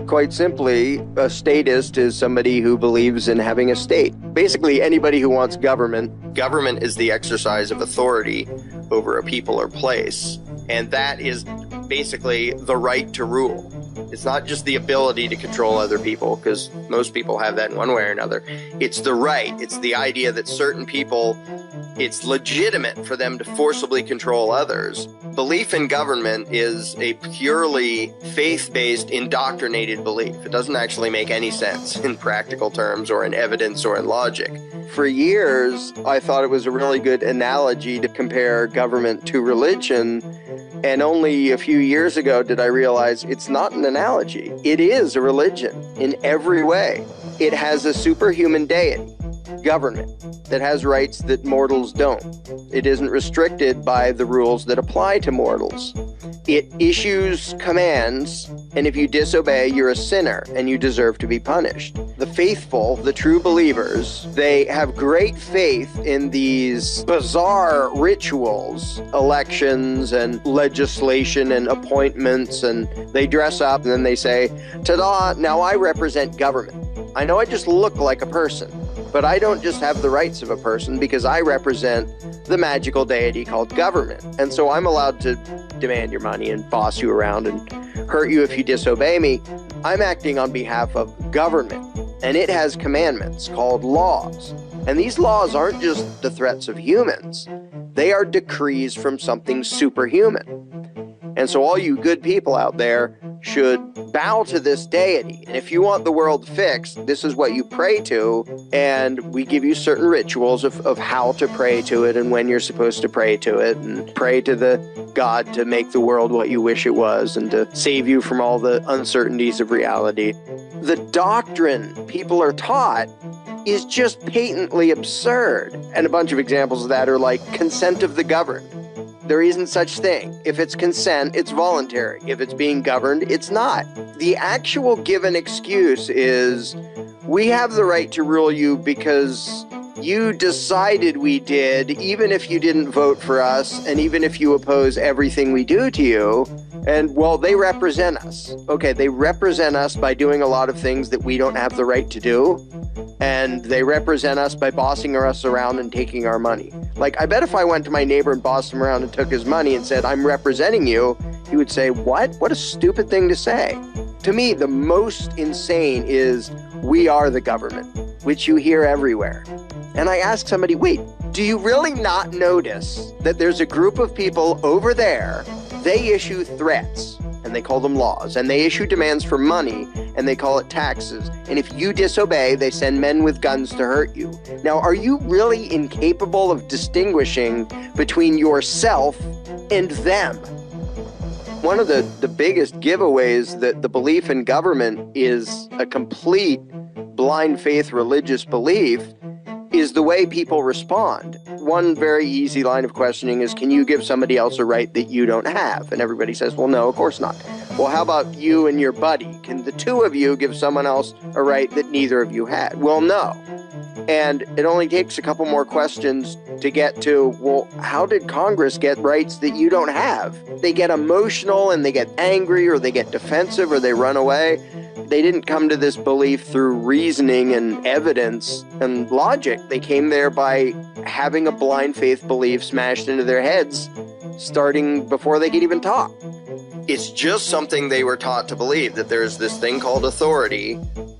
Quite simply, a statist is somebody who believes in having a state. Basically, anybody who wants government. Government is the exercise of authority over a people or place, and that is basically the right to rule. It's not just the ability to control other people, because most people have that in one way or another. It's the right. It's the idea that certain people, it's legitimate for them to forcibly control others. Belief in government is a purely faith-based, indoctrinated belief. It doesn't actually make any sense in practical terms or in evidence or in logic. For years, I thought it was a really good analogy to compare government to religion. And only a few years ago did I realize it's not an analogy. It is a religion in every way. It has a superhuman deity, government, that has rights that mortals don't. It isn't restricted by the rules that apply to mortals. It issues commands, and if you disobey, you're a sinner and you deserve to be punished. The faithful, the true believers, they have great faith in these bizarre rituals, elections and legislation and appointments, and they dress up and then they say, ta-da, now I represent government. I know I just look like a person, but I don't just have the rights of a person because I represent the magical deity called government. And so I'm allowed to demand your money and boss you around and hurt you if you disobey me. I'm acting on behalf of government, and it has commandments called laws. And these laws aren't just the threats of humans. They are decrees from something superhuman. And so all you good people out there should bow to this deity. And if you want the world fixed, this is what you pray to. And we give you certain rituals of how to pray to it and when you're supposed to pray to it, and pray to the God to make the world what you wish it was and to save you from all the uncertainties of reality. The doctrine people are taught is just patently absurd. And a bunch of examples of that are like consent of the governed. There isn't such thing. If it's consent, it's voluntary. If it's being governed, it's not. The actual given excuse is, we have the right to rule you because you decided we did, even if you didn't vote for us, and even if you oppose everything we do to you. And, well, they represent us. Okay, they represent us by doing a lot of things that we don't have the right to do. And they represent us by bossing us around and taking our money. Like, I bet if I went to my neighbor and bossed him around and took his money and said, I'm representing you, he would say, what? What a stupid thing to say. To me, the most insane is, we are the government, which you hear everywhere. And I ask somebody, wait, do you really not notice that there's a group of people over there, they issue threats, and they call them laws, and they issue demands for money, and they call it taxes. And if you disobey, they send men with guns to hurt you. Now, are you really incapable of distinguishing between yourself and them? One of the biggest giveaways that the belief in government is a complete blind faith religious belief is the way people respond. One very easy line of questioning is, can you give somebody else a right that you don't have? And everybody says, well, no, of course not. Well, how about you and your buddy? Can the two of you give someone else a right that neither of you had? Well, no. And it only takes a couple more questions to get to, well, how did Congress get rights that you don't have? They get emotional and they get angry, or they get defensive, or they run away. They didn't come to this belief through reasoning and evidence and logic. They came there by having a blind faith belief smashed into their heads, starting before they could even talk. It's just something they were taught to believe, that there's this thing called authority,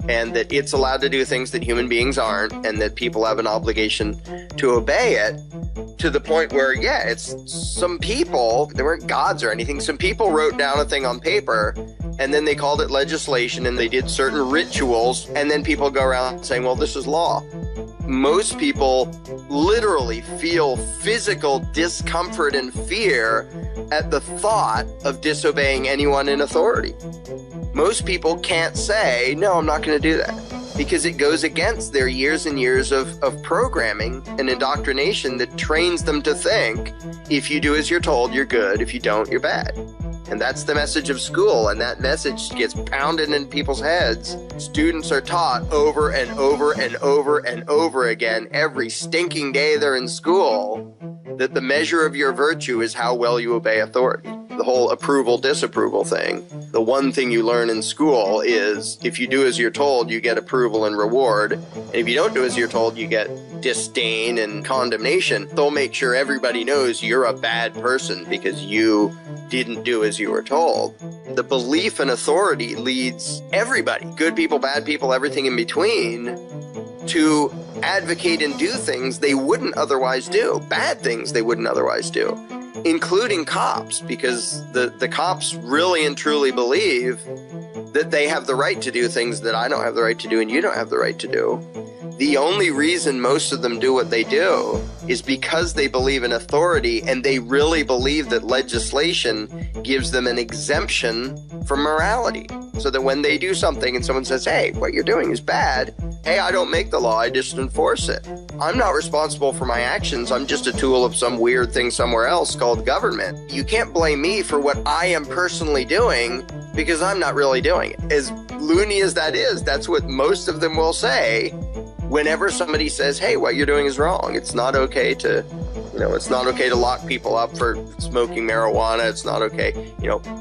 and that it's allowed to do things that human beings aren't, and that people have an obligation to obey it, to the point where, yeah, it's some people, they weren't gods or anything, some people wrote down a thing on paper, and then they called it legislation, and they did certain rituals, and then people go around saying, well, this is law. Most people literally feel physical discomfort and fear at the thought of disobeying anyone in authority. Most people can't say, no, I'm not going to do that, because it goes against their years and years of programming and indoctrination that trains them to think, if you do as you're told, you're good. If you don't, you're bad. And that's the message of school, and that message gets pounded in people's heads. Students are taught over and over and over and over again, every stinking day they're in school, that the measure of your virtue is how well you obey authority. the whole approval disapproval thing. The one thing you learn in school is if you do as you're told, you get approval and reward. And if you don't do as you're told, you get disdain and condemnation. They'll make sure everybody knows you're a bad person because you didn't do as you were told. The belief in authority leads everybody, good people, bad people, everything in between, to advocate and do things they wouldn't otherwise do, bad things they wouldn't otherwise do, including cops, because the cops really and truly believe that they have the right to do things that I don't have the right to do and you don't have the right to do. The only reason most of them do what they do is because they believe in authority and they really believe that legislation gives them an exemption from morality. So that when they do something and someone says, hey, what you're doing is bad, hey, I don't make the law, I just enforce it. I'm not responsible for my actions, I'm just a tool of some weird thing somewhere else called government. You can't blame me for what I am personally doing because I'm not really doing it. As loony as that is, that's what most of them will say whenever somebody says, hey, what you're doing is wrong. It's not okay to, it's not okay to lock people up for smoking marijuana. It's not okay,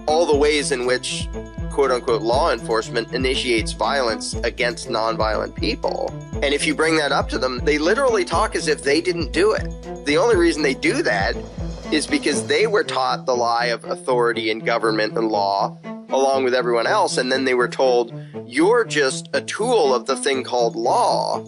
all the ways in which quote unquote law enforcement initiates violence against nonviolent people. And if you bring that up to them, they literally talk as if they didn't do it. The only reason they do that is because they were taught the lie of authority and government and law along with everyone else, and then they were told, you're just a tool of the thing called law,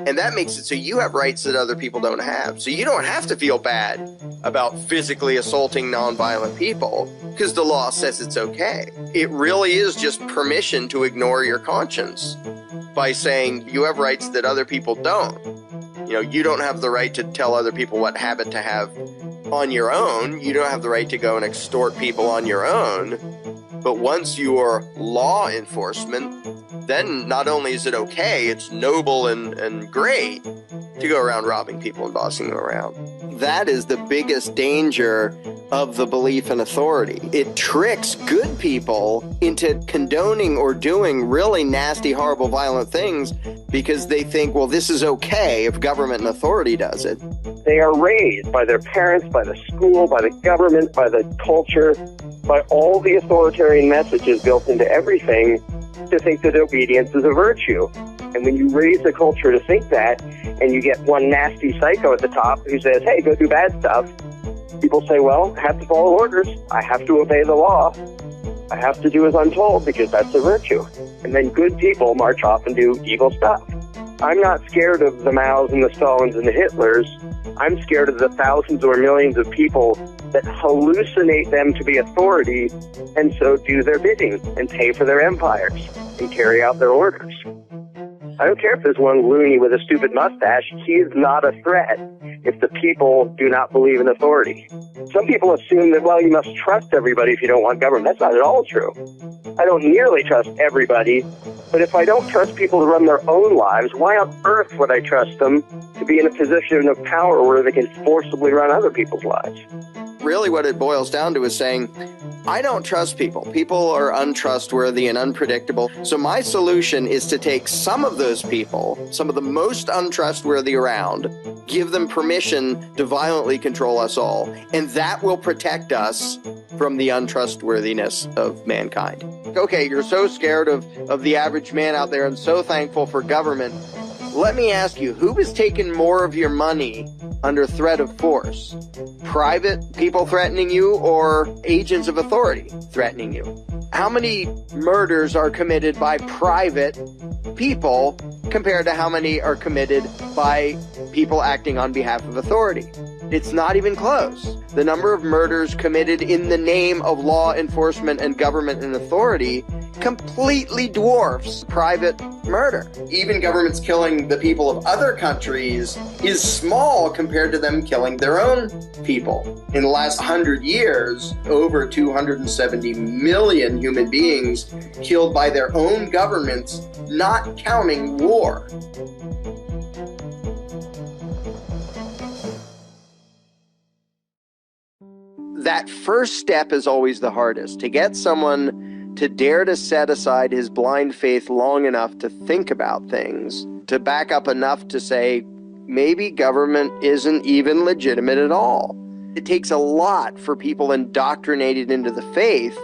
and that makes it so you have rights that other people don't have. So you don't have to feel bad about physically assaulting nonviolent people because the law says it's okay. It really is just permission to ignore your conscience by saying you have rights that other people don't. You don't have the right to tell other people what habit to have on your own. You don't have the right to go and extort people on your own. But once you're law enforcement, then not only is it okay, it's noble and great to go around robbing people and bossing them around. That is the biggest danger of the belief in authority. It tricks good people into condoning or doing really nasty, horrible, violent things because they think, well, this is okay if government and authority does it. They are raised by their parents, by the school, by the government, by the culture, by all the authoritarian messages built into everything to think that obedience is a virtue. And when you raise the culture to think that, and you get one nasty psycho at the top who says, hey, go do bad stuff, people say, well, I have to follow orders. I have to obey the law. I have to do as I'm told because that's a virtue. And then good people march off and do evil stuff. I'm not scared of the Maos and the Stalins and the Hitlers. I'm scared of the thousands or millions of people that hallucinate them to be authority and so do their bidding and pay for their empires and carry out their orders. I don't care if there's one loony with a stupid mustache. He's not a threat if the people do not believe in authority. Some people assume that, well, you must trust everybody if you don't want government. That's not at all true. I don't nearly trust everybody, but if I don't trust people to run their own lives, why on earth would I trust them to be in a position of power where they can forcibly run other people's lives? Really what it boils down to is saying, I don't trust people. People are untrustworthy and unpredictable. So my solution is to take some of those people, some of the most untrustworthy around, give them permission to violently control us all. And that will protect us from the untrustworthiness of mankind. Okay, you're so scared of the average man out there and so thankful for government. Let me ask you, who has taken more of your money under threat of force? Private people threatening you or agents of authority threatening you? How many murders are committed by private people compared to how many are committed by people acting on behalf of authority? It's not even close. The number of murders committed in the name of law enforcement and government and authority completely dwarfs private murder. Even governments killing the people of other countries is small compared to them killing their own people. In the last 100 years, over 270 million human beings killed by their own governments, not counting war. That first step is always the hardest, to get someone to dare to set aside his blind faith long enough to think about things, to back up enough to say, maybe government isn't even legitimate at all. It takes a lot for people indoctrinated into the faith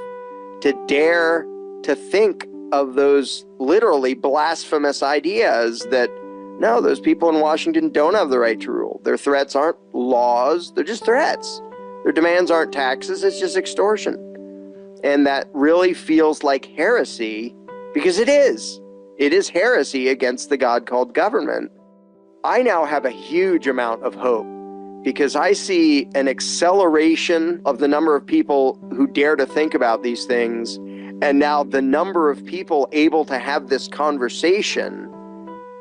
to dare to think of those literally blasphemous ideas that, no, those people in Washington don't have the right to rule. Their threats aren't laws, they're just threats. Their demands aren't taxes, it's just extortion. And that really feels like heresy, because it is. It is heresy against the God called government. I now have a huge amount of hope, because I see an acceleration of the number of people who dare to think about these things. And now the number of people able to have this conversation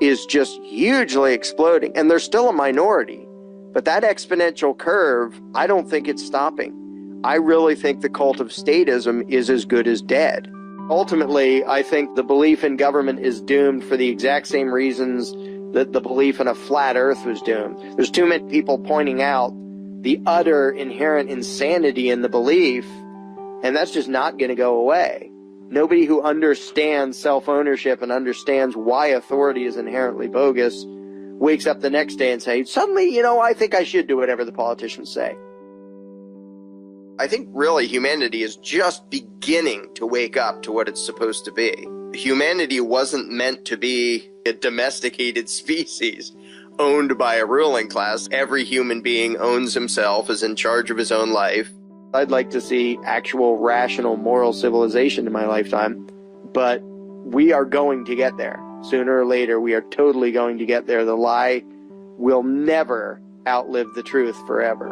is just hugely exploding. And they're still a minority. But that exponential curve, I don't think it's stopping. I really think the cult of statism is as good as dead. Ultimately, I think the belief in government is doomed for the exact same reasons that the belief in a flat earth was doomed. There's too many people pointing out the utter inherent insanity in the belief, and that's just not going to go away. Nobody who understands self-ownership and understands why authority is inherently bogus wakes up the next day and says, suddenly, I think I should do whatever the politicians say. I think really humanity is just beginning to wake up to what it's supposed to be. Humanity wasn't meant to be a domesticated species owned by a ruling class. Every human being owns himself, is in charge of his own life. I'd like to see actual rational moral civilization in my lifetime, but we are going to get there. Sooner or later, we are totally going to get there. The lie will never outlive the truth forever.